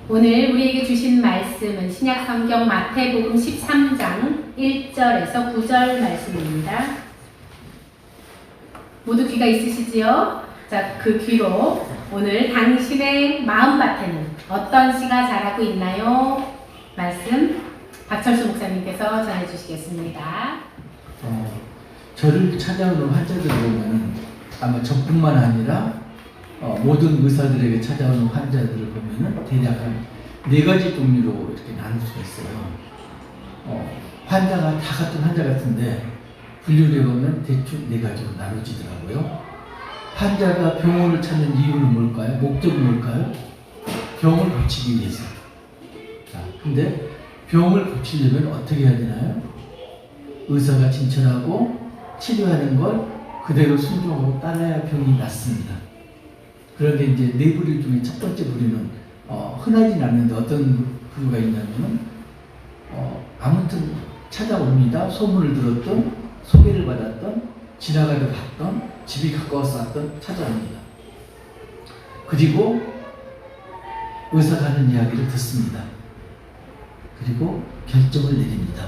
오늘 우리에게 주신 말씀은 신약 성경 마태복음 13장 1절에서 9절 말씀입니다. 모두 귀가 있으시지요? 자, 그 귀로 오늘 당신의 마음밭에는 어떤 씨가 자라고 있나요? 말씀 박철수 목사님께서 전해주시겠습니다. 저를 찾아오는 환자들을 보면 아마 저뿐만 아니라 모든 의사들에게 찾아오는 환자들을 보면 대략 한 4가지 종류로 이렇게 나눌 수가 있어요. 환자가 다 같은 환자 같은데 분류를 해보면 대충 4가지로 나눠지더라고요. 환자가 병원을 찾는 이유는 뭘까요? 목적은 뭘까요? 병을 고치기 위해서. 자, 근데 병을 고치려면 어떻게 해야 되나요? 의사가 진찰하고 치료하는 걸 그대로 순종하고 따라야 병이 낫습니다. 그런데 이제 4부류 중에 첫 번째 부류는 흔하진 않는데 어떤 부류가 있냐면 아무튼 찾아옵니다. 소문을 들었던, 소개를 받았던, 지나가다 봤던, 집이 가까워서 왔던 찾아옵니다. 그리고 의사가 하는 이야기를 듣습니다. 그리고 결정을 내립니다.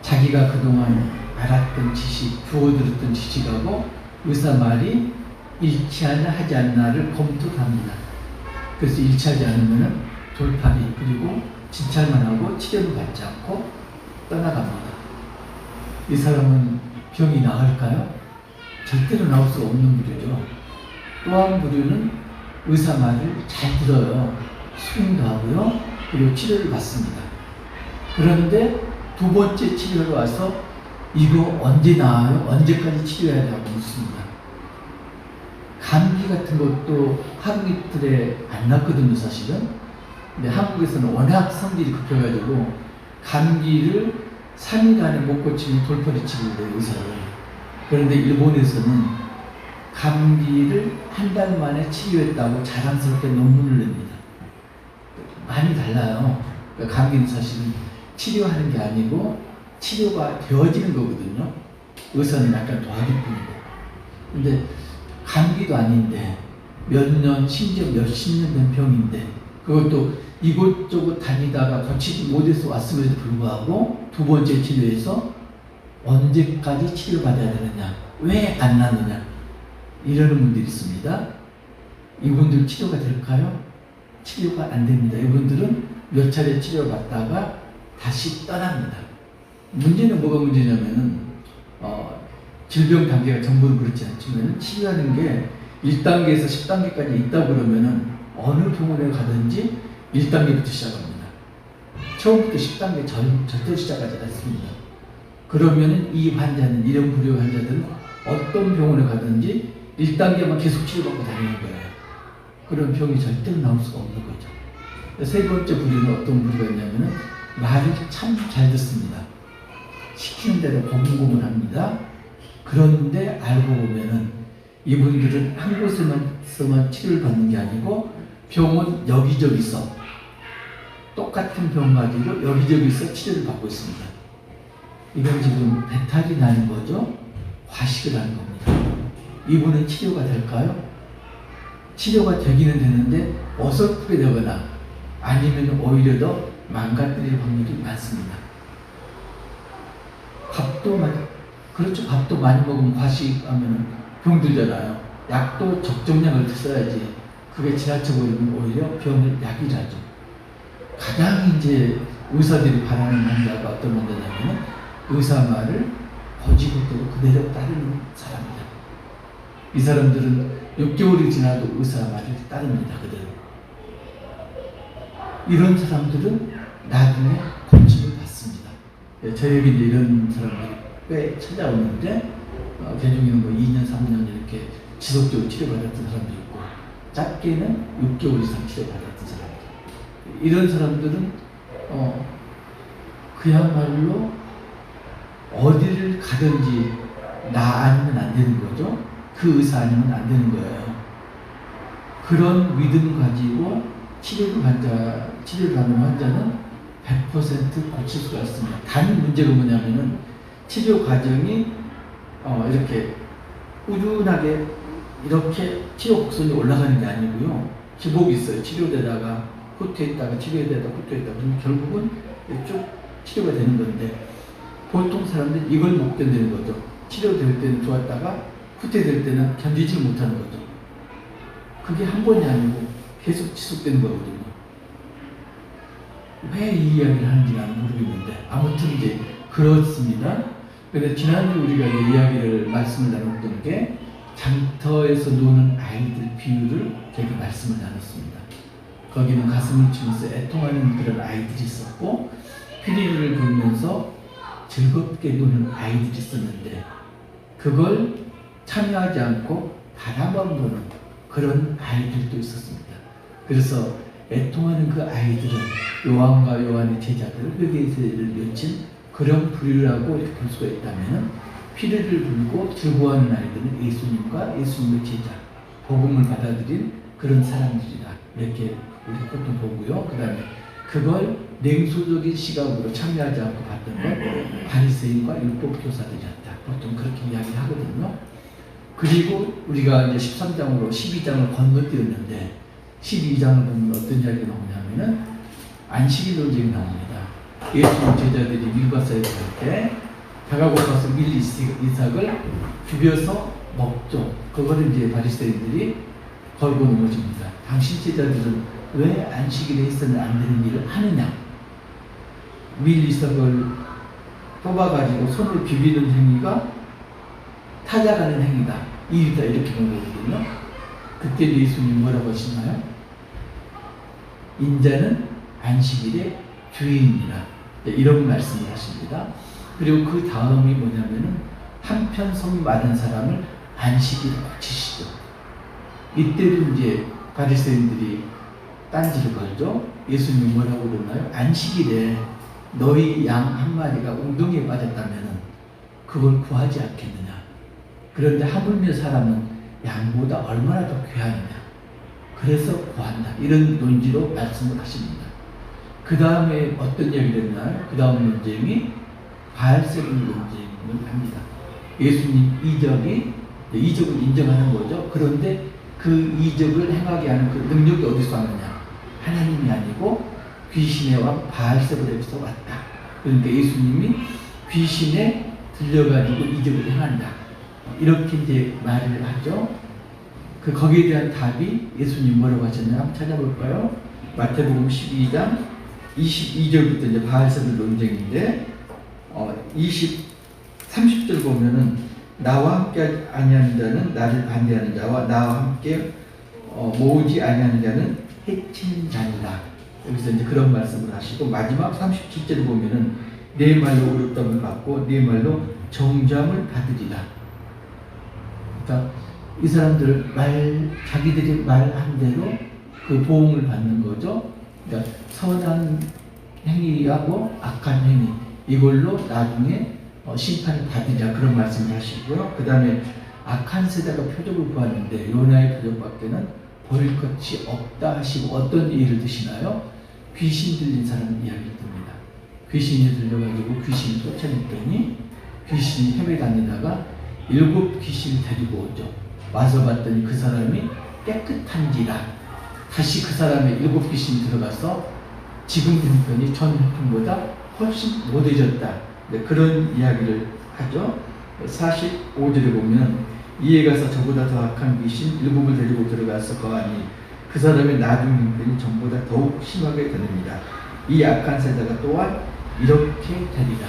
자기가 그동안 알았던 지식, 주워들었던 지식하고 의사 말이 일치하냐 하지 않나를 검토합니다. 그래서 일치하지 않으면 돌파리, 그리고 진찰만 하고 치료를 받지 않고 떠나갑니다. 이 사람은 병이 나을까요? 절대로 나올 수 없는 부류죠. 또 한 부류는 의사 말을 잘 들어요. 수행도 하고요. 그리고 치료를 받습니다. 그런데 2번째 치료로 와서 이거 언제 나아요? 언제까지 치료해야 되냐고 묻습니다. 감기 같은 것도 하루 이틀에 안 낫거든요, 사실은. 근데 한국에서는 워낙 성질이 급해가지고 감기를 3일 안에 못 고치면 돌팔이 치료를 해요, 의사를. 그런데 일본에서는 감기를 한 달 만에 치료했다고 자랑스럽게 논문을 냅니다. 많이 달라요. 그러니까 감기는 사실은 치료하는 게 아니고 치료가 되어지는 거거든요. 의사는 약간 도와줄 뿐이고. 근데 감기도 아닌데 몇 년, 심지어 몇십 년 된 병인데 그것도 이곳저곳 다니다가 고치지 못해서 왔음에도 불구하고 2번째 치료에서 언제까지 치료받아야 되느냐, 왜 안 나느냐 이러는 분들이 있습니다. 이분들 치료가 될까요? 치료가 안 됩니다. 이분들은 몇 차례 치료받다가 다시 떠납니다. 문제는 뭐가 문제냐면은 질병 단계가 전부는 그렇지 않지만 치료하는 게 1단계에서 10단계까지 있다고 그러면은 어느 병원에 가든지 1단계부터 시작합니다. 처음부터 10단계 절대 시작하지 않습니다. 그러면은 이 환자는, 이런 부류 환자들은 어떤 병원에 가든지 1단계만 계속 치료받고 다니는 거예요. 그런 병이 절대로 나올 수가 없는 거죠. 3번째 부류는 어떤 부류가 있냐면은 말을 참 잘 듣습니다. 시키는 대로 고분고분합니다. 그런데 알고 보면은 이분들은 한 곳에서만 치료를 받는 게 아니고 병원 여기저기서 똑같은 병 가지고 여기저기서 치료를 받고 있습니다. 이건 지금 배탈이 나는 거죠. 과식을 하는 겁니다. 이분은 치료가 될까요? 치료가 되기는 되는데 어설프게 되거나 아니면 오히려 더 망가뜨릴 확률이 많습니다. 그렇죠. 밥도 많이 먹으면 과식하면 병들잖아요. 약도 적정량을 써야지. 그게 지나쳐버리면 오히려 병을 약이라죠. 가장 이제 의사들이 바라는 환자가 어떤 환자냐면 의사 말을 거지것대로 그대로 따르는 사람이다. 이 사람들은 6개월이 지나도 의사 말을 따릅니다. 그대로. 이런 사람들은 나중에 고침을 받습니다. 저에게 이런 사람들이 꽤 찾아오는데 개중에는 뭐 2년, 3년 이렇게 지속적으로 치료받았던 사람도 있고 짧게는 6개월 이상 치료받았던 사람들. 이런 사람들은 그야말로 어디를 가든지 나 아니면 안 되는 거죠. 그 의사 아니면 안 되는 거예요. 그런 믿음 가지고 치료를 받는 환자는 100% 고칠 수가 있습니다. 단 문제가 뭐냐면은 치료 과정이 이렇게 꾸준하게 이렇게 치료 곡선이 올라가는 게 아니고요. 기복이 있어요. 치료되다가 후퇴했다가 치료되다가 후퇴했다가 그러면 결국은 쭉 치료가 되는 건데 보통 사람들이 이걸 못 견디는 거죠. 치료될 때는 좋았다가 후퇴될 때는 견디지 못하는 거죠. 그게 한 번이 아니고 계속 지속되는 거거든요. 왜 이 이야기를 하는지 나는 모르겠는데 아무튼 이제 그렇습니다. 그런데 지난주 우리가 이 이야기를 말씀을 나눴던 게 장터에서 노는 아이들 비유를 제가 말씀을 나눴습니다. 거기는 가슴을 치면서 애통하는 그런 아이들이 있었고 피리를 불면서 즐겁게 노는 아이들이 있었는데 그걸 참여하지 않고 바라만 보는 그런 아이들도 있었습니다. 그래서 애통하는 그 아이들은 요한과 요한의 제자들을 회개세를 여친 그런 부류라고 이렇게 볼 수가 있다면 피리를 불고 즐거워하는 아이들은 예수님과 예수님의 제자, 복음을 받아들인 그런 사람들이다. 이렇게 우리가 보통 보고요. 그 다음에 그걸 냉소적인 시각으로 참여하지 않고 봤던 건 바리새인과 율법교사들이었다. 보통 그렇게 이야기를 하거든요. 그리고 우리가 이제 13장으로 12장을 건너뛰었는데 12장을 보면 어떤 이야기가 나오냐면은 안식일 논쟁이 나옵니다. 예수님 제자들이 밀밭에 갈때 배가 고파서 밀 이삭을 비벼서 먹죠. 그거를 이제 바리새인들이 걸고 넘어집니다. 당신 제자들은 왜 안식일에 있어는 안 되는 일을 하느냐? 밀 이삭을 뽑아가지고 손을 비비는 행위가 타작하는 행위다. 이유다. 이렇게 본 거거든요. 그때 예수님 뭐라고 하시나요? 인자는 안식일의 주인이라. 이런 말씀을 하십니다. 그리고 그 다음이 뭐냐면은 한편 손 마른 사람을 안식일에 고치시죠. 이때도 이제 바리새인들이 딴지를 걸죠. 예수님이 뭐라고 그러나요? 안식일에 너희 양 한 마리가 웅덩이에 빠졌다면은 그걸 구하지 않겠느냐. 그런데 하물며 사람은 양보다 얼마나 더 귀하느냐. 그래서 구한다. 이런 논지로 말씀을 하십니다. 그 다음에 어떤 이야기를 했나요? 그 다음 논쟁이 바알세불 논쟁을 합니다. 예수님 이적을 인정하는 거죠. 그런데 그 이적을 행하게 하는 그 능력이 어디서 왔느냐? 하나님이 아니고 귀신의 왕 바알세불에서 왔다. 그러니까 예수님이 귀신에 들려가지고 이적을 행한다. 이렇게 이제 말을 하죠. 거기에 대한 답이 예수님 뭐라고 하셨나 한번 찾아볼까요? 마태복음 12장 22절부터 이제 바알세불 논쟁인데 30절 보면은 나와 함께 아니하는 자는 나를 반대하는 자와 나와 함께 모으지 아니하는 자는 해친 자니라. 여기서 이제 그런 말씀을 하시고 마지막 37절 보면은 내 말로 의롭다함을 받고 내 말로 정죄함을 받으리라. 그러니까 이 사람들 자기들이 말한 대로 그 보응을 받는 거죠. 그러니까 선한 행위하고 악한 행위 이걸로 나중에 심판을 받으자 그런 말씀을 하시고요. 그 다음에 악한 세대가 표적을 구하는데 요나의 표적밖에는 버릴 것이 없다 하시고 어떤 예를 드시나요? 귀신 들린 사람 이야기를 듭니다. 귀신이 들려가지고 귀신을 쫓아냈더니 귀신이 헤매 다니다가 7 귀신을 데리고 오죠. 와서 봤더니 그 사람이 깨끗한지라 다시 그 사람의 7 귀신이 들어가서 지금 형편이 전 형편보다 훨씬 못해졌다. 네, 그런 이야기를 하죠. 45절에 보면 이에 가서 저보다 더 악한 귀신 7을 데리고 들어가서 거하니 그 사람의 나중 형편이 전보다 더욱 심하게 되느니라. 이 악한 세대가 또한 이렇게 되리라.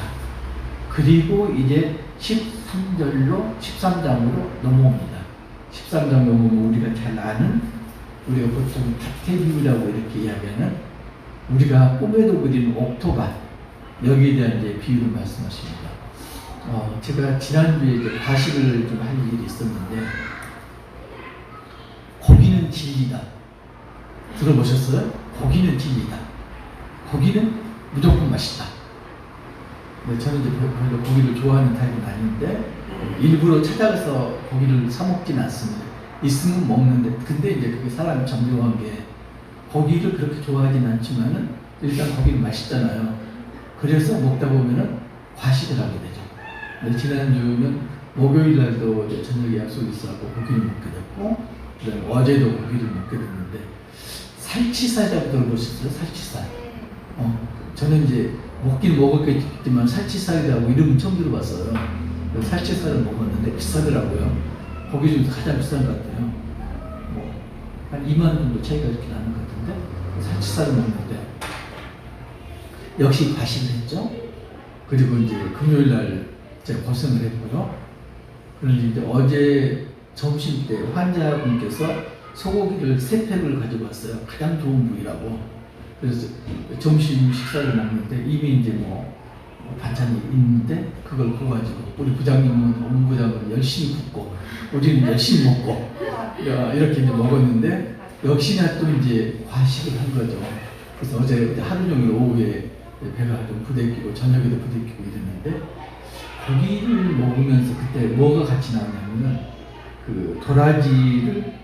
그리고 이제 13장으로 넘어옵니다. 13장 넘어오면 우리가 잘 아는 우리가 보통 다태비유라고 이렇게 이야기하는 우리가 꿈에도 그리는 옥토밭 여기에 대한 이제 비유를 말씀하십니다. 제가 지난주에 이제 과식을 좀 할 일이 있었는데 고기는 진리다. 들어보셨어요? 고기는 진리다. 고기는 무조건 맛있다. 저는 이제 별로 고기를 좋아하는 타입은 아닌데 일부러 찾아가서 고기를 사 먹지는 않습니다. 있으면 먹는데 근데 이제 그게 사람이 정교한 게 고기를 그렇게 좋아하진 않지만은 일단 고기는 맛있잖아요. 그래서 먹다 보면은 과식을 하게 되죠. 근데 지난주는 목요일 날도 저녁에 약속이 있어서 고기를 먹게 됐고 그다음에 어제도 고기를 먹게 됐는데 살치살이라고 들어보셨어요? 살치살. 저는 이제 먹긴 먹었겠지만 살치살이라고 이름은 처음 들어봤어요. 그래서 살치살을 먹었는데 비싸더라고요. 거기 중에서 가장 비싼 것 같아요. 한 2만 원 정도 차이가 이렇게 나는 것 같은데 살치살을 먹는데 역시 과식을 했죠. 그리고 이제 금요일 날 제가 고생을 했고요. 그런데 이제 어제 점심 때 환자분께서 소고기를 3팩을 가지고 왔어요. 가장 좋은 부위라고. 그래서 점심 식사를 먹는데 이미 이제 반찬이 있는데 그걸 구워가지고 우리 부장님은 업무부장은 열심히 굽고 우리는 열심히 먹고 이렇게 이제 먹었는데 역시나 또 이제 과식을 한 거죠. 그래서 어제 하루 종일 오후에 배가 좀 부대끼고 저녁에도 부대끼고 이랬는데 고기를 먹으면서 그때 뭐가 같이 나왔냐면은 그 도라지를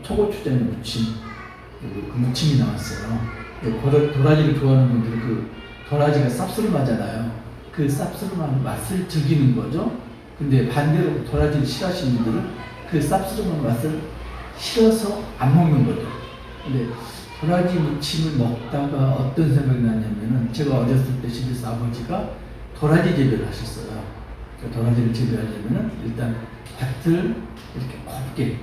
초고추장에 무친 그 무침이 나왔어요. 도라지를 좋아하는 분들은 그 도라지가 쌉스름하잖아요. 그 쌉스름한 맛을 즐기는 거죠. 근데 반대로 도라지를 싫어하시는 분들은 그 쌉스름한 맛을 싫어서 안 먹는 거죠. 근데 도라지 무침을 먹다가 어떤 생각이 났냐면은 제가 어렸을 때 집에서 아버지가 도라지 재배를 하셨어요. 도라지를 재배하려면은 일단 밭을 이렇게 곱게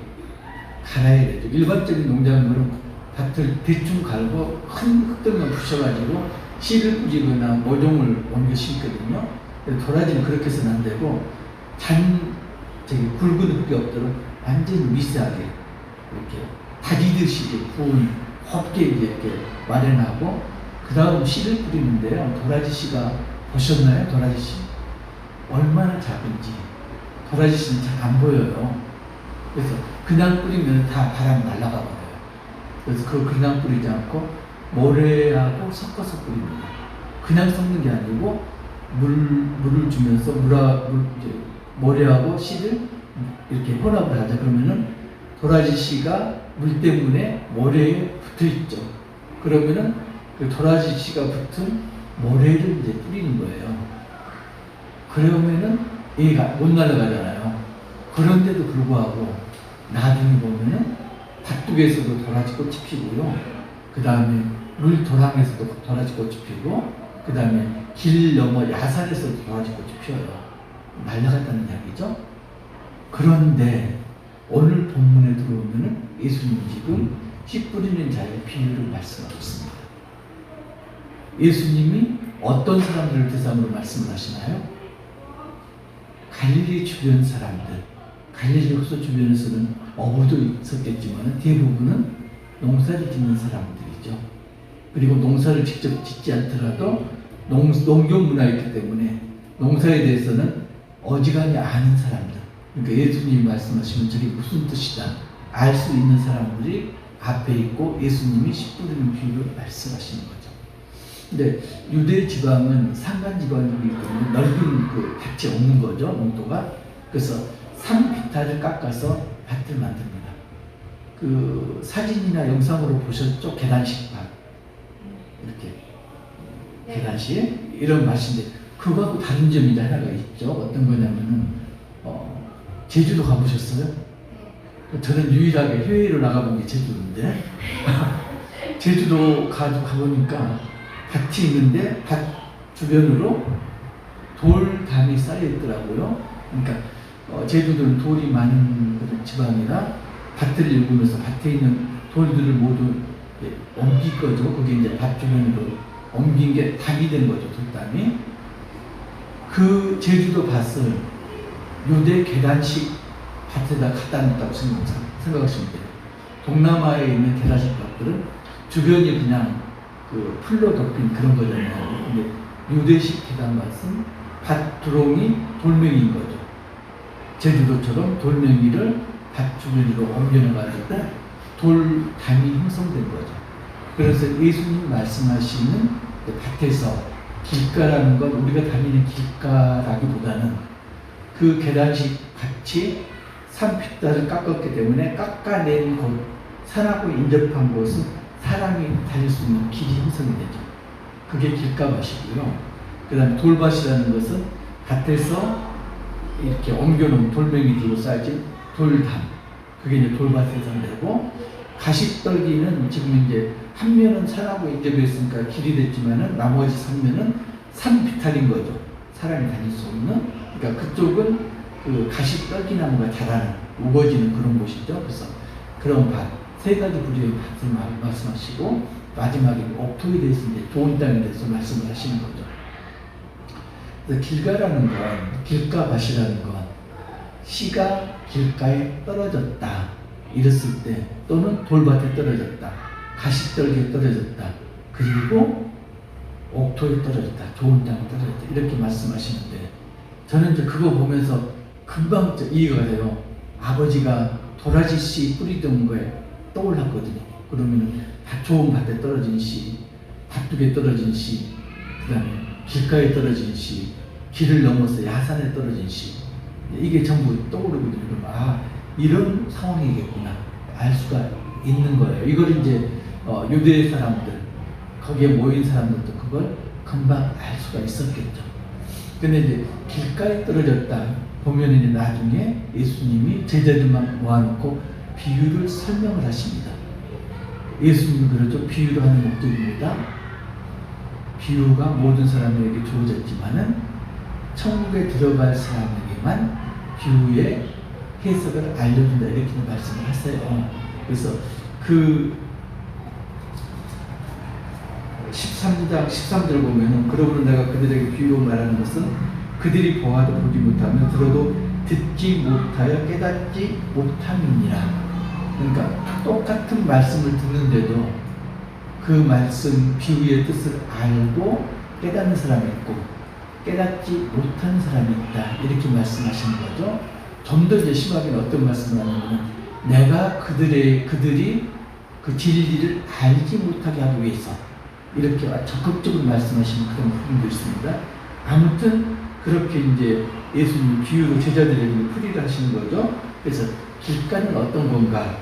갈아야 되죠. 일반적인 농작물은 밭을 대충 갈고 큰 흙들만 부셔가지고 씨를 뿌리거나 모종을 옮겨 심거든요. 도라지는 그렇게 해서는 안 되고 굵은 흙이 없도록 완전히 미세하게 이렇게 다지듯이 구운 곱게 이렇게 마련하고 그 다음 씨를 뿌리는데요. 도라지 씨가 보셨나요? 도라지 씨 얼마나 작은지 도라지 씨는 잘 안 보여요. 그래서 그냥 뿌리면 다 바람 날아가 버려요. 그래서 그걸 그냥 뿌리지 않고 모래하고 섞어서 뿌립니다. 그냥 섞는 게 아니고 물을 주면서 이제 모래하고 씨를 이렇게 혼합을 하자. 그러면은 도라지 씨가 물 때문에 모래에 붙어 있죠. 그러면은 그 도라지 씨가 붙은 모래를 이제 뿌리는 거예요. 그러면은 얘가 못 날아가잖아요. 그런데도 불구하고 나중에 보면은 밭둑에서도 도라지꽃이 피고요. 그 다음에 물도랑에서도 도라지꽃이 피고, 그 다음에 길 넘어 야산에서도 도라지꽃이 피어요. 날아갔다는 이야기죠. 그런데 오늘 본문에 들어오면은 예수님 지금 씨 뿌리는 자의 비유를 말씀하고 있습니다. 예수님이 어떤 사람들을 대상으로 말씀을 하시나요? 갈릴리 주변 사람들, 갈릴리 호수 주변에서는 어부도 있었겠지만 대부분은 농사를 짓는 사람들이죠. 그리고 농사를 직접 짓지 않더라도 농교 문화이기 때문에 농사에 대해서는 어지간히 아는 사람들, 그러니까 예수님이 말씀하시면 저게 무슨 뜻이다 알 수 있는 사람들이 앞에 있고 예수님이 씨 뿌리는 비유를 말씀하시는 거죠. 근데 유대 지방은 산간 지방이기 때문에 넓은 그 밭이 없는 거죠, 농도가. 그래서 산비탈을 깎아서 밭을 만듭니다. 그 사진이나 영상으로 보셨죠? 계단식 밭. 이렇게 계단식 이런 밭인데 그거하고 다른 점이 하나가 있죠. 어떤 거냐면은 제주도 가보셨어요? 저는 유일하게 해외로 나가본 게 제주도인데 제주도 가보니까 밭이 있는데 밭 주변으로 돌담이 쌓여 있더라고요. 그러니까 제주도는 돌이 많은 지방이라 밭을 일구면서 밭에 있는 돌들을 모두 옮길 거죠. 그게 이제 밭 주변으로 옮긴 게 담이 된 거죠. 돌담이. 그 제주도 밭을 유대 계단식 밭에다 갖다 놨다고 생각하시면 돼요. 동남아에 있는 계단식 밭들은 주변이 그냥 그 풀로 덮인 그런 거잖아요. 근데 유대식 계단밭은 밭 두렁이 돌멩이인 거죠. 제주도처럼 돌멩이를 밭 주변으로 옮겨놔가지고 돌담이 형성된 거죠. 그래서 예수님 말씀하시는 그 밭에서 길가라는 건 우리가 다니는 길가라기보다는 그 계단식 밭이 산피따를 깎았기 때문에 깎아낸 곳, 산하고 인접한 곳은 사람이 다닐 수 있는 길이 형성이 되죠. 그게 길가밭이고요. 그 다음에 돌밭이라는 것은 밭에서 이렇게 옮겨놓은 돌멩이들로 쌓여진 돌담, 그게 이제 돌밭에 해당되고, 가시떨기는 지금 이제 한 면은 산하고 인접해 있으니까 길이 됐지만은 나머지 3면은 산 비탈인 거죠. 사람이 다닐 수 없는. 그러니까 그쪽은 그 가시떨기나무가 자라는 우거지는 그런 곳이죠. 그래서 그런 밭, 세 가지 부류의 밭을 말씀하시고 마지막에 옥토에 대해서 이제 좋은 땅에 대해서 말씀을 하시는 거죠. 그래서 길가라는 건, 길가밭이라는 건 씨가 길가에 떨어졌다 이랬을 때, 또는 돌밭에 떨어졌다, 가시떨기에 떨어졌다, 그리고 옥토에 떨어졌다, 좋은 땅에 떨어졌다 이렇게 말씀하시는데, 저는 이제 그거 보면서 금방 이해가 돼요. 아버지가 도라지 씨 뿌리던 거에 떠올랐거든요. 그러면 다 좋은 밭에 떨어진 씨, 밭둑에 떨어진 씨, 그 다음에 길가에 떨어진 씨, 길을 넘어서 야산에 떨어진 씨, 이게 전부 떠오르거든요. 그럼 이런 상황이겠구나 알 수가 있는 거예요. 이걸 이제 유대 사람들, 거기에 모인 사람들도 그걸 금방 알 수가 있었겠죠. 근데 이제 길가에 떨어졌다 보면 이제 나중에 예수님이 제자들만 모아놓고 비유를 설명을 하십니다. 예수님은 그렇죠. 비유를 하는 목적입니다. 비유가 모든 사람에게 주어졌지만은 천국에 들어갈 사람에게만 비유의 해석을 알려준다 이렇게 말씀을 하세요. 그래서 그 13장 13절 보면은 그러므로 내가 그들에게 비유로 말하는 것은 그들이 보아도 보지 못하며 들어도 듣지 못하여 깨닫지 못함이니라. 그러니까 똑같은 말씀을 듣는데도 그 말씀 비유의 뜻을 알고 깨닫는 사람이 있고 깨닫지 못하는 사람이 있다 이렇게 말씀하시는 거죠. 좀 더 이제 심하게는 어떤 말씀을 하냐면 내가 그들이 그 진리를 알지 못하게 하기 위해서 이렇게 적극적으로 말씀하시는 그런 부분도 있습니다. 아무튼 그렇게 이제 예수님 비유로 제자들에게 풀이를 하시는 거죠. 그래서 길가는 어떤 건가?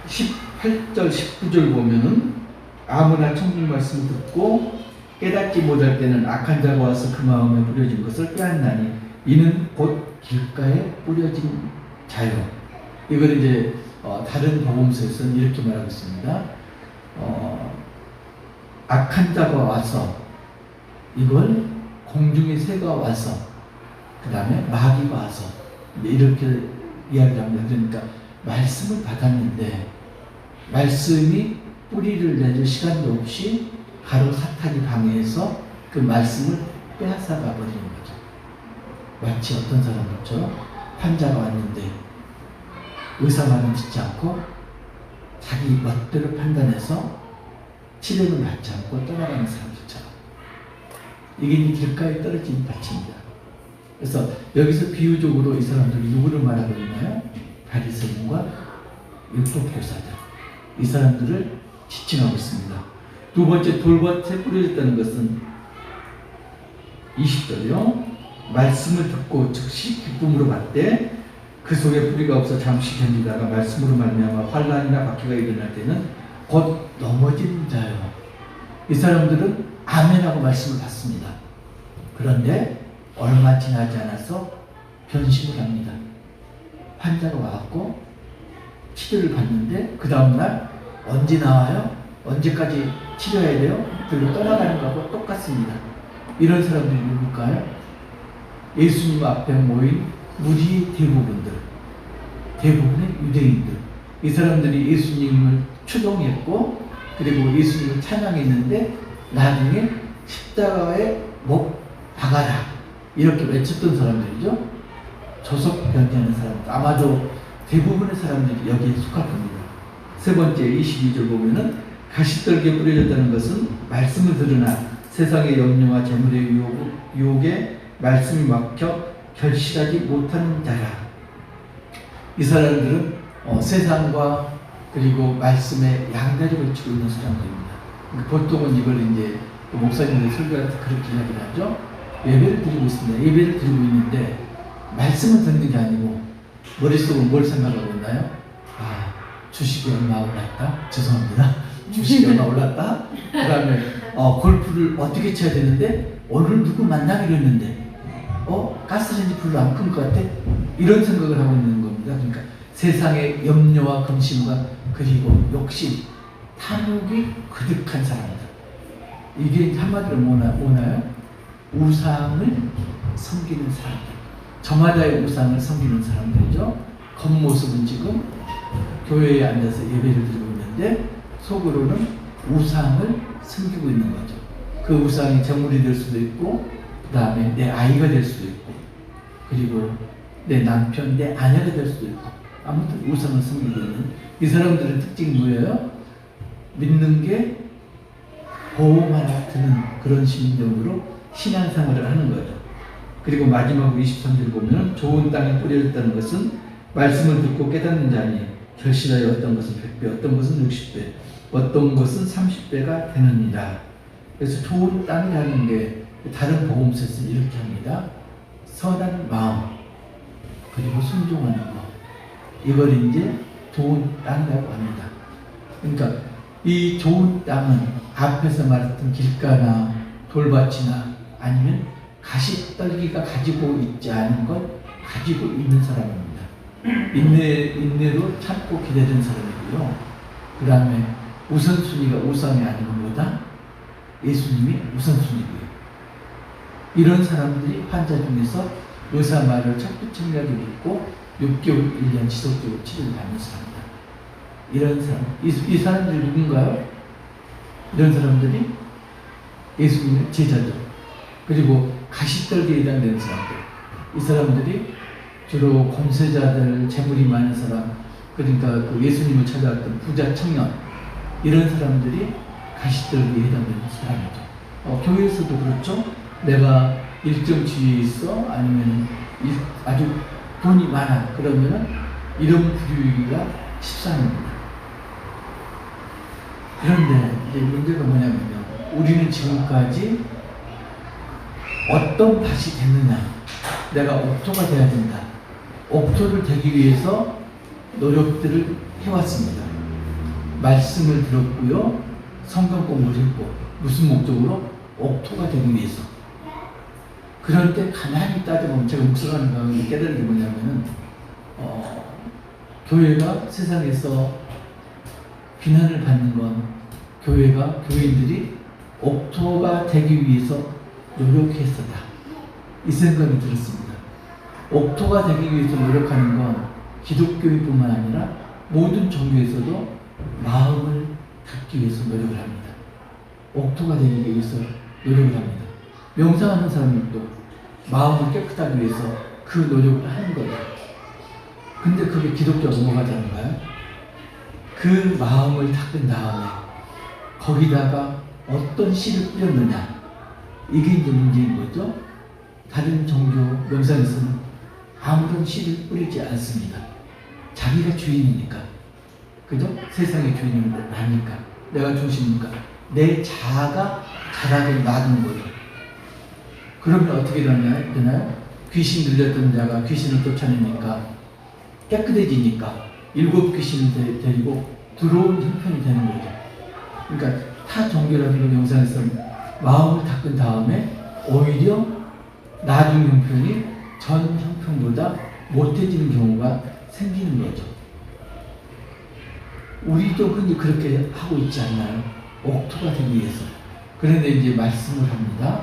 18절 19절 보면은 아무나 천국 말씀을 듣고 깨닫지 못할 때는 악한 자가 와서 그 마음에 뿌려진 것을 빼앗나니 이는 곧 길가에 뿌려진 자요. 이걸 이제 다른 복음서에서는 이렇게 말하고 있습니다. 악한 자가 와서, 이걸 공중의 새가 와서, 그 다음에 마귀가 와서 이렇게 이야기를 합니다. 그러니까 말씀을 받았는데 말씀이 뿌리를 내줄 시간도 없이 바로 사탄이 방해해서 그 말씀을 빼앗아가 버리는 거죠. 마치 어떤 사람들처럼 환자가 왔는데 의사 말은 듣지 않고 자기 멋대로 판단해서 치료를 받지 않고 떠나가는 사람들처럼, 이게 길가에 떨어진 밭입니다. 그래서 여기서 비유적으로 이 사람들이 누구를 말하고 있나요? 바리새인과 율법교사들, 이 사람들을 지칭하고 있습니다. 두 번째, 돌밭에 뿌려졌다는 것은 20절이요. 말씀을 듣고 즉시 기쁨으로 받되 그 속에 뿌리가 없어 잠시 견디다가 말씀으로 말미암아 환난이나 박해가 일어날 때는 곧 넘어지는 자요. 이 사람들은 아멘하고 말씀을 받습니다. 그런데 얼마 지나지 않아서 변심을 합니다. 환자가 와갖고 치료를 받는데 그 다음날 언제 나와요? 언제까지 치료해야 돼요? 그리고 떠나가는 거하고 똑같습니다. 이런 사람들이 누굴까요? 예수님 앞에 모인 무리의 대부분의 유대인들, 이 사람들이 예수님을 추종했고 그리고 예수님을 찬양했는데 나중에 십자가에 못 박아라 이렇게 외쳤던 사람들이죠. 조석 변제하는 사람들, 아마도 대부분의 사람들이 여기에 속할 겁니다. 세 번째 22절 보면은 가시떨기에 뿌려졌다는 것은 말씀을 들으나 세상의 염려와 재물의 유혹에 말씀이 막혀 결실하지 못하는 자라. 이 사람들은 세상과 그리고 말씀에 양다리를 치고 있는 사람들입니다. 보통은 이걸 이제 목사님들 설교할 때 그렇게 이야기를 하죠. 예배를 드리고 있습니다. 예배를 드리고 있는데 말씀을 듣는 게 아니고 머릿속으로 뭘 생각하고 있나요? 주식이 얼마 올랐다? 죄송합니다. 주식이 얼마 올랐다? 그 다음에 골프를 어떻게 쳐야 되는데 오늘 누구 만나기로 했는데 가스레인지 불로 안 끈 것 같아? 이런 생각을 하고 있는 겁니다. 그러니까 세상의 염려와 근심과 그리고 욕심, 탐욕이 그득한 사람들. 이게 한마디로 뭐나요? 우상을 섬기는 사람들. 저마다의 우상을 섬기는 사람들이죠. 겉모습은 지금 교회에 앉아서 예배를 드리고 있는데 속으로는 우상을 섬기고 있는 거죠. 그 우상이 재물이 될 수도 있고, 그 다음에 내 아이가 될 수도 있고, 그리고 내 남편, 내 아내가 될 수도 있고, 아무튼 우상을 섬기고 있는 이 사람들의 특징이 뭐예요? 믿는 게 보험 하나 드는 그런 심정으로 신앙생활을 하는 거죠. 그리고 마지막 23절 보면 좋은 땅에 뿌려졌다는 것은 말씀을 듣고 깨닫는 자니 결실하여 어떤 것은 100배, 어떤 것은 60배, 어떤 것은 30배가 되느니라. 그래서 좋은 땅이라는 게 다른 복음서에서 이렇게 합니다. 선한 마음, 그리고 순종하는 것. 이걸 이제 좋은 땅이라고 합니다. 그러니까 이 좋은 땅은 앞에서 말했던 길가나 돌밭이나 아니면 가시떨기가 가지고 있지 않은 걸 가지고 있는 사람입니다. 인내로 참고 기다리는 사람이고요. 그 다음에 우선순위가 우상이 아닌 것보다 예수님이 우선순위고요. 이런 사람들이 환자 중에서 의사 말을 철두철미하게 듣고 6개월, 1년 지속적으로 치료를 받는 사람이다. 이런 사람, 이 사람들이 누군가요? 이런 사람들이 예수님의 제자들, 그리고 가시떨기에 해당되는 사람들. 이 사람들이 주로 권세자들, 재물이 많은 사람, 그러니까 그 예수님을 찾아왔던 부자 청년, 이런 사람들이 가시떨기에 해당되는 사람이죠. 교회에서도 그렇죠. 내가 일정 지위에 있어, 아니면 아주 돈이 많아, 그러면은 이런 부류기가 십상입니다. 그런데 이제 문제가 뭐냐면요, 우리는 지금까지 어떤 밭이 됐느냐, 내가 옥토가 돼야 된다, 옥토를 되기 위해서 노력들을 해왔습니다. 말씀을 들었고요, 성경 공부를 했고, 무슨 목적으로? 옥토가 되기 위해서. 그런데 가만히 따져보면, 제가 묵상하는 가운데 깨달은 게 뭐냐면은 교회가 세상에서 비난을 받는 건 교인들이 옥토가 되기 위해서 노력했었다, 이 생각이 들었습니다. 옥토가 되기 위해서 노력하는 건 기독교인뿐만 아니라 모든 종교에서도 마음을 닫기 위해서 노력을 합니다. 옥토가 되기 위해서 노력을 합니다. 명상하는 사람들도 마음을 깨끗하기 위해서 그 노력을 하는 거예요. 근데 그게 기독교가 넘어가자는가요? 그 마음을 닦은 다음에 거기다가 어떤 씨를 뿌렸느냐, 이게 이제 문제인 거죠. 다른 종교 명상에서는 아무런 씨를 뿌리지 않습니다. 자기가 주인이니까, 그죠? 세상의 주인은 나니까, 내가 중심이니까 내 자아가 자라게 놔두는 거죠. 그러면 어떻게 되나요? 귀신 들렸던 자가 귀신을 쫓아내니까 깨끗해지니까 7 귀신을 데리고 들어온 형편이 되는 거죠. 그러니까 타 종교라든가 명상에서 마음을 닦은 다음에 오히려 나중 형편이 전 형편보다 못해지는 경우가 생기는 거죠. 우리도 흔히 그렇게 하고 있지 않나요? 옥토가 되기 위해서. 그런데 이제 말씀을 합니다.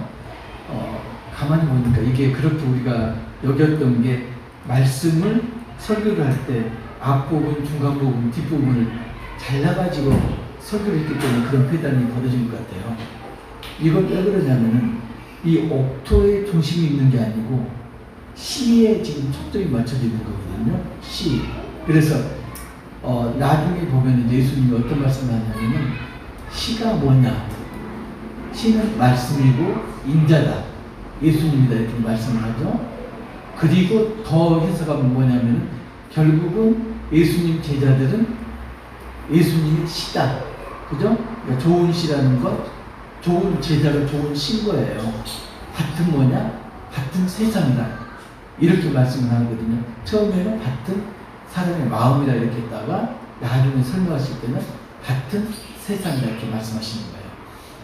가만히 보니까 이게 그렇게 우리가 여겼던 게, 말씀을 설교를 할 때 앞부분, 중간부분, 뒷부분을 잘라가지고 설교를 했기 때문에 그런 폐단이 벌어진 것 같아요. 이걸 왜 그러냐면은 이 옥토의 중심이 있는 게 아니고 시에 지금 초점이 맞춰져 있는 거거든요. 시. 그래서 나중에 보면 예수님이 어떤 말씀을 하냐면은 시가 뭐냐? 시는 말씀이고 인자다, 예수님이다, 이렇게 말씀을 하죠. 그리고 더 해석하면 뭐냐면 결국은 예수님 제자들은 예수님이 시다, 그죠? 그러니까 좋은 시라는 것, 좋은 제자가 좋은 시인 거예요. 밭은 뭐냐? 밭은 세상이다, 이렇게 말씀을 하거든요. 처음에는 밭은 사람의 마음이다 이렇게 했다가 나중에 설명하실 때는 밭은 세상이다 이렇게 말씀하시는 거예요.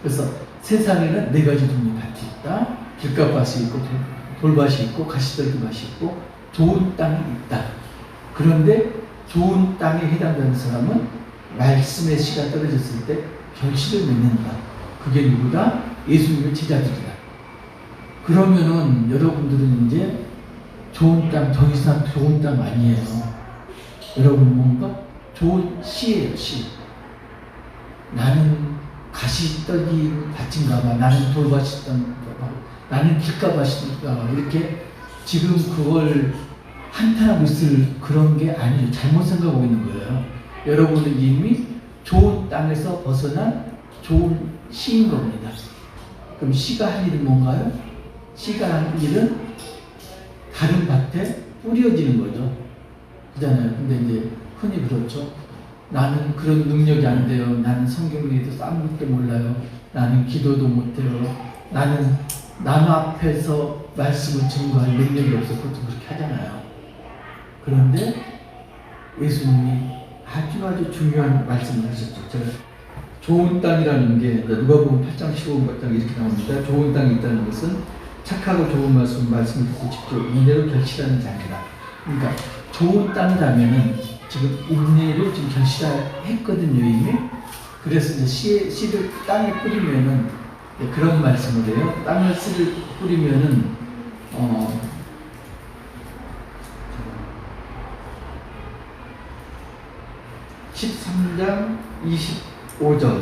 그래서 세상에는 4가지 종류의 밭이 있다. 길가밭이 있고 돌밭이 있고 가시떨기밭이 있고 좋은 땅이 있다. 그런데 좋은 땅에 해당되는 사람은 말씀의 씨가 떨어졌을 때 결실을 맺는다. 그게 누구다? 예수님의 제자들이다. 그러면은 여러분들은 이제 좋은 땅, 더 이상 좋은 땅 아니에요. 여러분 뭔가 좋은 씨예요, 씨. 나는 가시떡이 밭인가 봐. 나는 돌밭인가 봐. 나는 길가밭인가 봐. 이렇게 지금 그걸 한탄하고 있을 그런 게 아니에요. 잘못 생각하고 있는 거예요. 여러분은 이미 좋은 땅에서 벗어난 좋은 씨인 겁니다. 그럼 씨가 할 일은 뭔가요? 씨가 할 일은 다른 밭에 뿌려지는 거죠. 그잖아요. 근데 이제 흔히 그렇죠. 나는 그런 능력이 안 돼요. 나는 성경에도 아무것도 몰라요. 나는 기도도 못해요. 나는 남 앞에서 말씀을 증거할 능력이 없어서 보통 그렇게 하잖아요. 그런데 예수님이 아주 중요한 말씀을 하셨죠. 제가 좋은 땅이라는 게 누가복음 8장 15장 이렇게 나옵니다. 좋은 땅이 있다는 것은 착하고 좋은 말씀을 듣고 직접 인내로 결실하는 자입니다. 그러니까 좋은 땅이라면은 지금 인내로 지금 결실했거든요 이미. 그래서 이제 씨를 땅에 뿌리면은 그런 말씀을 해요. 땅을 씨를 뿌리면은 13장 25절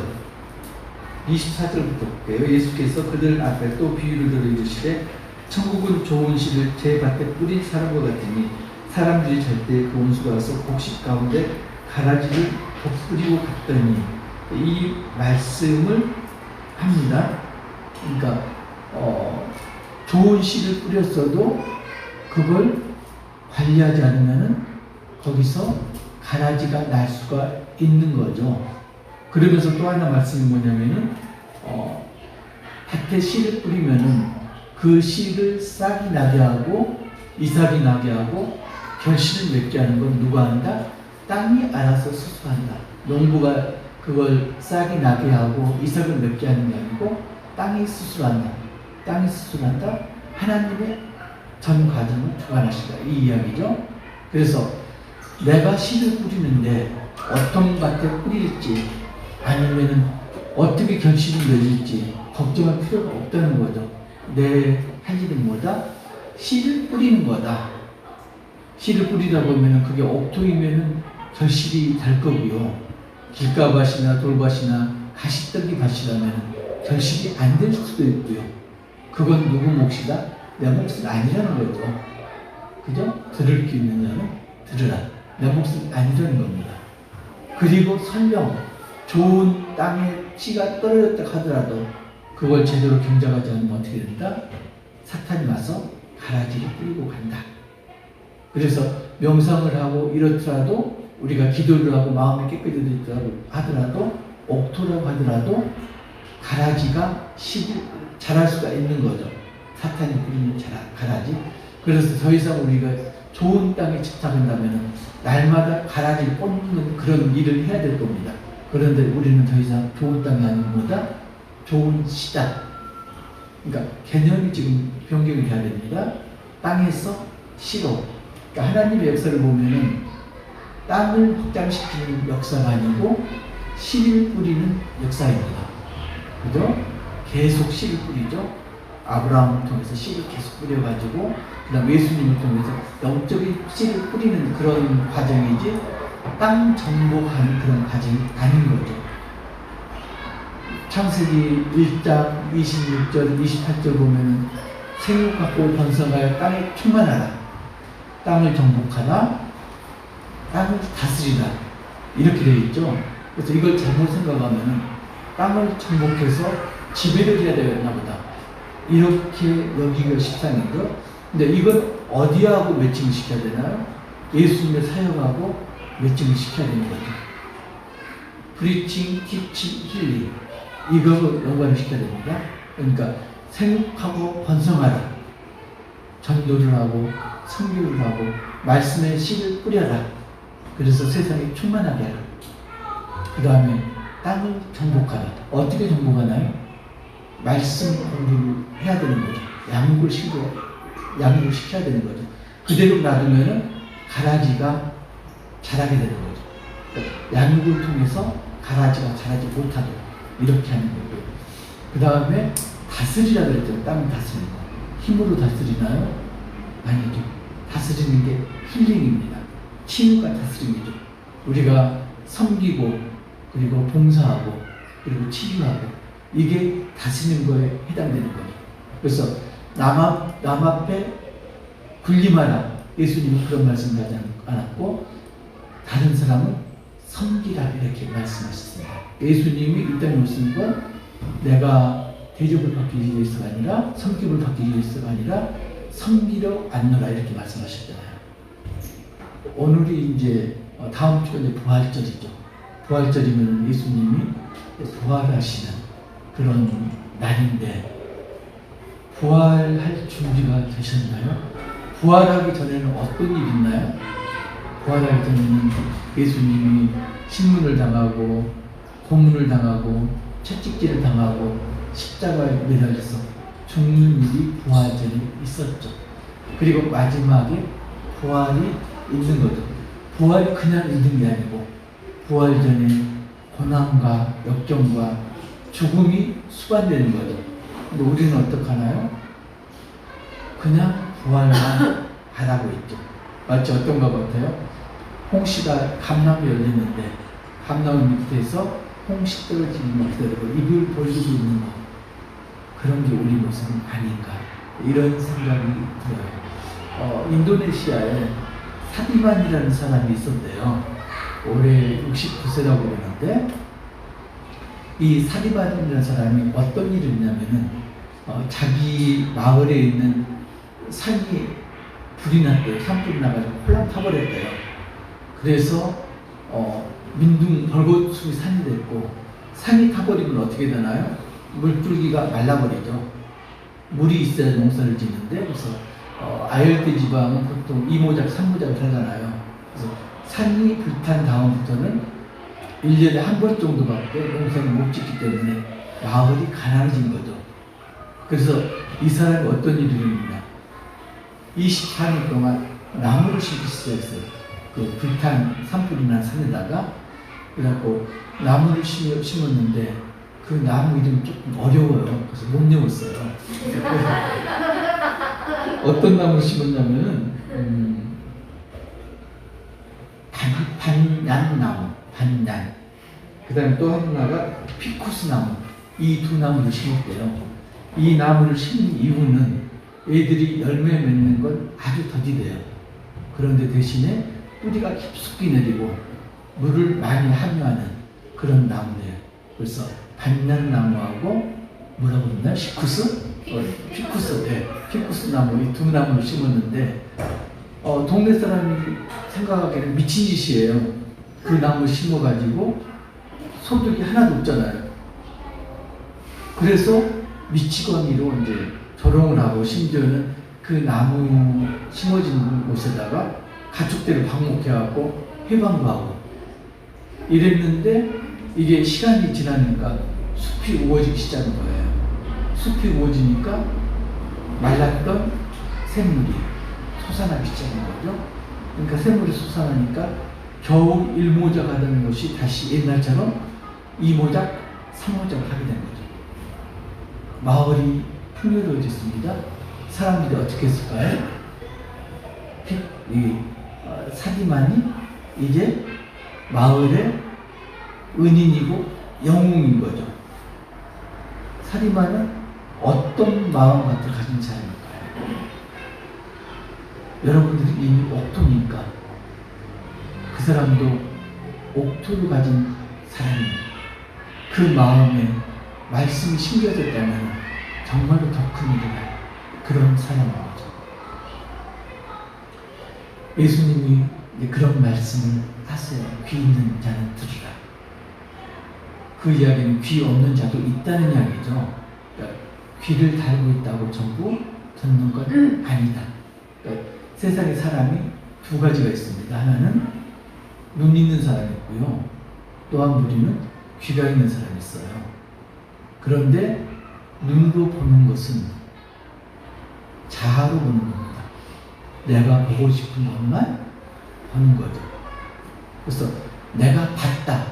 24절부터 볼게요. 예수께서 그들 앞에 또 비유를 들어 이르시되 천국은 좋은 씨를 제 밭에 뿌린 사람과 같으니 사람들이 잘 때 그 원수가 와서 곡식 가운데 가라지를 돋뿌리고 갔더니 이 말씀을 합니다. 그러니까 좋은 씨를 뿌렸어도 그걸 관리하지 않으면은 거기서 가라지가 날 수가 있는 거죠. 그러면서 또 하나 말씀이 뭐냐면은 밭에 씨를 뿌리면은 그 씨를 싹이 나게 하고 이삭이 나게 하고 결실을 맺게 하는 건 누가 한다? 땅이 알아서 수술한다. 농부가 그걸 싹이 나게 하고 이삭을 맺게 하는 게 아니고 땅이 수술한다. 땅이 수술한다. 하나님의 전 과정을 주관하시다. 이 이야기죠. 그래서 내가 씨를 뿌리는데 어떤 밭에 뿌릴지 아니면은 어떻게 결실을 맺을지 걱정할 필요가 없다는 거죠. 내 할 일은 뭐다? 씨를 뿌리는 거다. 씨를 뿌리다 보면은 그게 옥토이면은 결실이 될 거고요. 길가밭이나 돌밭이나 가시떡이 밭이라면 결실이 안 될 수도 있고요. 그건 누구 몫이다? 내 몫은 아니라는 거죠. 그죠? 들을 게 있는 자는 들으라. 내 몫은 아니라는 겁니다. 그리고 설령 좋은 땅에 씨가 떨어졌다 하더라도 그걸 제대로 경작하지 않으면 어떻게 된다? 사탄이 와서 가라지를 뿌리고 간다. 그래서 명상을 하고 이렇더라도 우리가 기도를 하고 마음이 깨끗해지더라도 하더라도 옥토라고 하더라도 가라지가 자랄 수가 있는 거죠. 사탄이 뿌리는 가라지. 그래서 더 이상 우리가 좋은 땅에 집착한다면 날마다 가라지를 뽑는 그런 일을 해야 될 겁니다. 그런데 우리는 더 이상 좋은 땅이 아닙니다. 좋은 씨다. 그러니까 개념이 지금 변경이 돼야 됩니다. 땅에서 씨로. 그러니까 하나님의 역사를 보면은 땅을 확장시키는 역사가 아니고 씨를 뿌리는 역사입니다. 그죠? 계속 씨를 뿌리죠. 아브라함을 통해서 씨를 계속 뿌려가지고 그다음 예수님을 통해서 영적인 씨를 뿌리는 그런 과정이지 땅 정복하는 그런 과정이 아닌 거죠. 창세기 1장 26절 28절 보면은 생육 갖고 번성하여 땅에 충만하라. 땅을 정복하라. 땅을 다스리라. 이렇게 되어 있죠. 그래서 이걸 잘못 생각하면은 땅을 정복해서 지배를 해야 되겠나 보다. 이렇게 여기가 십상이죠. 근데 이걸 어디하고 매칭을 시켜야 되나요? 예수님의 사역하고 매칭을 시켜야 되는 거죠. 프리칭, 티칭, 힐링. 이거로 연관을 시켜야 됩니다. 그러니까 생육하고 번성하라. 전도를 하고 선교를 하고 말씀의 씨를 뿌려라. 그래서 세상이 충만하게 하라. 그 다음에 땅을 정복하라. 어떻게 정복하나요? 말씀 공부를 해야 되는 거죠. 양육을 시켜야 되는 거죠. 그대로 놔두면은 가라지가 자라게 되는 거죠. 그러니까 양육을 통해서 가라지가 자라지 못하도록 이렇게 하는 거고요. 그 다음에 다스리라 그랬죠. 땅을 다스리는 거. 힘으로 다스리나요? 아니죠. 다스리는 게 힐링입니다. 치유가 다스림이죠. 우리가 섬기고 그리고 봉사하고 그리고 치유하고 이게 다스리는 거에 해당되는 거죠. 그래서 남 앞에 군림하라. 예수님은 그런 말씀을 하지 않았고 다른 사람은 섬기라 이렇게 말씀하셨습니다. 예수님이 이 땅에 오신 건 내가 대접을 받기 위해서가 아니라 섬김을 받기 위해서가 아니라 섬기려 왔노라 이렇게 말씀하셨잖아요. 오늘이 이제 다음 주가 이제 부활절이죠. 부활절이면 예수님이 부활하시는 그런 날인데 부활할 준비가 되셨나요? 부활하기 전에는 어떤 일이 있나요? 부활하기 전에는 예수님이 신문을 당하고 고문을 당하고 채찍질을 당하고 십자가에 매달려서 죽는 일이 부활전에 있었죠. 그리고 마지막에 부활이 있는 거죠. 부활이 그냥 있는 게 아니고 부활 전에 고난과 역경과 죽음이 수반되는 거죠. 근데 우리는 어떡하나요? 그냥 부활만 바라고 있죠. 마치 어떤 것 같아요? 홍시가 감나무 열리는데 감나무 밑에서 홍시 떨어지는 걸 기다리고 입을 벌리고 있는 거, 그런 게 우리 모습은 아닌가 이런 생각이 들어요. 인도네시아에 사디만이라는 사람이 있었대요. 올해 69세라고 그러는데 이 사디만이라는 사람이 어떤 일을 했냐면은 자기 마을에 있는 산이 불이 났대요. 산불이 나가지고 홀랑 타버렸대요. 그래서 민둥 벌겋이 산이 됐고, 산이 타버리면 어떻게 되나요? 물줄기가 말라버리죠. 물이 있어야 농사를 짓는데, 그래서 아열대 지방은 보통 2모작, 3모작을 살잖아요. 그래서 산이 불탄 다음부터는 1년에 한 번 정도밖에 농사를 못 짓기 때문에 마을이 가난해진 거죠. 그래서 이 사람이 어떤 일을 했느냐, 24년 동안 나무를 심기 시작했어요. 그 불탄 산불이 난 산에다가. 그래갖고 나무를 심었는데 그 나무 이름이 조금 어려워요. 그래서 못 외웠어요. 어떤 나무를 심었냐면은 반얀나무, 반얀. 그 다음에 또 하나가 피쿠스 나무. 이 두 나무를 심었대요. 이 나무를 심은 이유는 애들이 열매 맺는 건 아주 더디돼요. 그런데 대신에 뿌리가 깊숙이 내리고 물을 많이 함유하는 그런 나무예요. 그래서 반얀나무하고 뭐라고 했나? 피쿠스? 피쿠스, 네. 피쿠스 나무, 이 두 나무를 심었는데 동네 사람이 생각하기에는 미친 짓이에요. 그 나무 심어가지고 소득이 하나도 없잖아요. 그래서 미치광이로 이제 조롱을 하고, 심지어는 그 나무 심어진 곳에다가 가축들을 방목해갖고 해방도 하고 이랬는데, 이게 시간이 지나니까 숲이 우거지기 시작한 거예요. 숲이 우거지니까 말랐던 샘물이 솟아나기 시작한 거죠. 그러니까 샘물이 솟아나니까 겨우 1모작 하던 것이 다시 옛날처럼 2모작, 3모작을 하게 된 거죠. 마을이 풍요로워졌습니다. 사람들이 어떻게 했을까요? 이 사디만이 이제 마을의 은인이고 영웅인 거죠. 사디만은 어떤 마음가짐을 가진 사람일까요? 여러분들이 이미 옥토니까 그 사람도 옥토를 가진 사람입니다. 그 마음에 말씀이 심겨졌다면 정말로 더 큰 일을 할 그런 사람인 거죠. 예수님이 그런 말씀을 하세요. 귀 있는 자는 들으라. 그 이야기는 귀 없는 자도 있다는 이야기죠. 그러니까 귀를 달고 있다고 전부 듣는 건 아니다. 그러니까 세상에 사람이 두 가지가 있습니다. 하나는 눈 있는 사람이 있고요. 또한 우리는 귀가 있는 사람이 있어요. 그런데 눈으로 보는 것은 자아로 보는 겁니다. 내가 보고 싶은 것만 보는 거죠. 그래서 내가 봤다.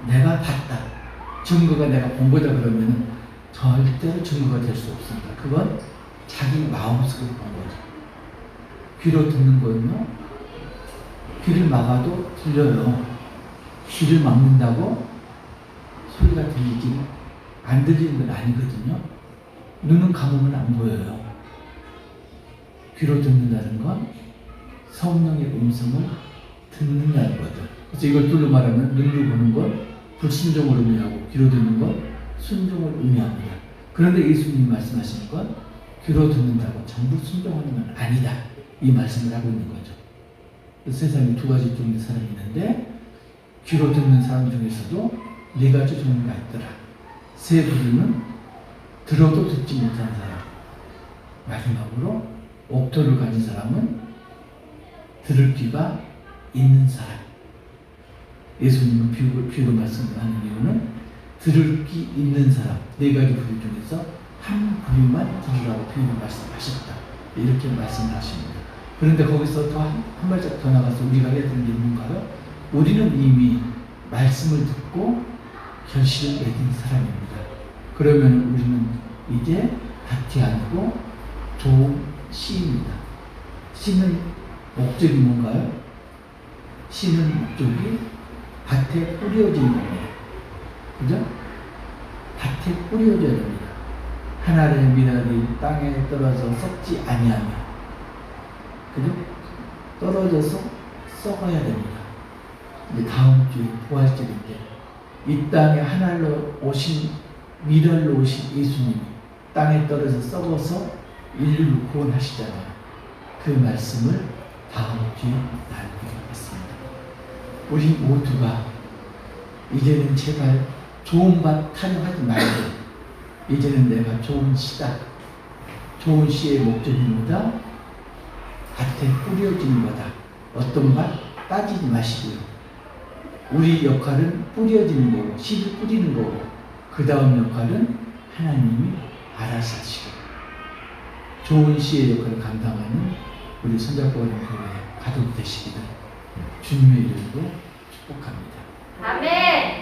내가 봤다. 증거가 내가 본 거다 그러면 절대로 증거가 될 수 없습니다. 그건 자기 마음속에 본 거죠. 귀로 듣는 거는요. 귀를 막아도 들려요. 귀를 막는다고 소리가 들리지 안 들리는 건 아니거든요. 눈은 감으면 안 보여요. 귀로 듣는다는 건 성령의 음성을 듣는다는 거죠. 그래서 이걸 둘로 말하면 눈으로 보는 건 불순종을 의미하고 귀로 듣는 건 순종을 의미합니다. 그런데 예수님이 말씀하시는 건 귀로 듣는다고 전부 순종하는 건 아니다. 이 말씀을 하고 있는 거죠. 세상에 두 가지 종류의 사람이 있는데 귀로 듣는 사람 중에서도 네 가지 종류가 있더라. 세 부류는 들어도 듣지 못한 사람, 마지막으로 옥토를 가진 사람은 들을 귀가 있는 사람. 예수님은 비유로 말씀하는 이유는 들을 귀 있는 사람, 네 가지 부류 중에서 한 부류만 들으라고 비유로 말씀하셨다. 이렇게 말씀을 하십니다. 그런데 거기서 더 한 발짝 더 나가서 우리가 해야 되는 게 뭔가요? 우리는 이미 말씀을 듣고 결실을 맺은 사람입니다. 그러면 우리는 이제 밭이 아니고 좋은 씨입니다. 씨는 목적이 뭔가요? 씨는 목적이 밭에 뿌려지는 겁니다. 그죠? 밭에 뿌려져야 됩니다. 하나의 미랄이 땅에 떨어져 썩지 아니하며, 그죠? 떨어져서 썩어야 됩니다. 이제 다음 주에 부활절인데 이 땅에 하늘로 오신 미랄로 오신 예수님이 땅에 떨어져 썩어서 인류를 구원하시잖아요. 그 말씀을 다음 주에 나누도록 하겠습니다. 우리 모두가 이제는 제발 좋은 밭 타령하지 말고 이제는 내가 좋은 씨다. 좋은 씨의 목적이 뭐다? 밭에 뿌려지는 거다. 어떤 밭? 따지지 마시고요. 우리 역할은 뿌려지는 거고 씨를 뿌리는 거고 그 다음 역할은 하나님이 알아서 하시고 좋은 씨의 역할을 감당하는 우리 손잡고가는 교회 가족 되시기를 주님의 이름으로 축복합니다. 아멘.